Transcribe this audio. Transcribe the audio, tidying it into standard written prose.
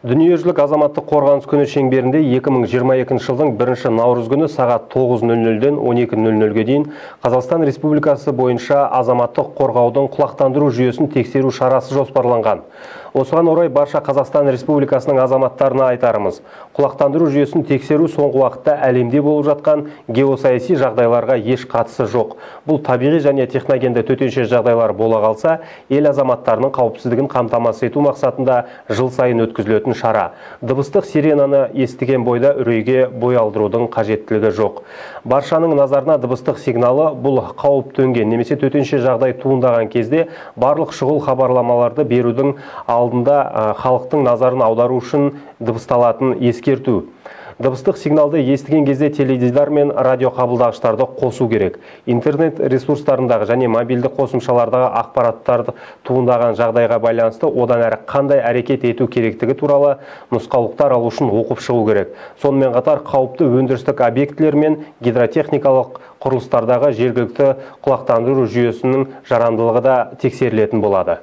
Дүниежүзілік азаматтық қорғаныс күні шеңберінде 2022 жылдың 1 наурыз күні сағат 9:00-ден 12:00-ге дейін Қазақстан Республикасы бойынша азаматтық қорғаудың құлақтандыру жүйесін тексеру шарасы жоспарланған. Осыған орай барша Қазақстан Республикасының азаматтарына айтарымыз: құлақтандыру жүйесін тексеру соңғы уақытта әлемде болып жатқан геосаяси жағдайларға еш қатысы жоқ. Бұл табиғи және техногенді төтенше жағдайлар бола қалса, ел азаматтарының қауіпсіздігін қамтамасыз ету мақсатында жыл сайын өткізілетін шара. Дыбыстық сиренаны естіген бойда үрейге бой алдырудың қажеттілігі жоқ. Баршаның назарына дыбыстық сигналы бұл қауіп төнген немесе төтенше жағдай туындаған кезде барлық шұғыл хабарламаларды берудің алдында халықтың назарын аудару үшін дыбысталатын ескерту. Дыбыстық сигналды естіген кезде теледидар мен радио қабылдағыштарды қосу керек. Интернет ресурстарындағы және мобильді қосымшалардағы ақпараттарды туындаған жағдайға байланысты одан әрі қандай әрекет ету керектігі туралы нұсқаулықтар алу үшін оқып шығу керек. Сонымен қатар қауіпті өндірістік объектілер мен гидротехникалық құрылыстардағы жергілікті құлақтандыру жүйесінің жарамдылығы да тексерілетін болады.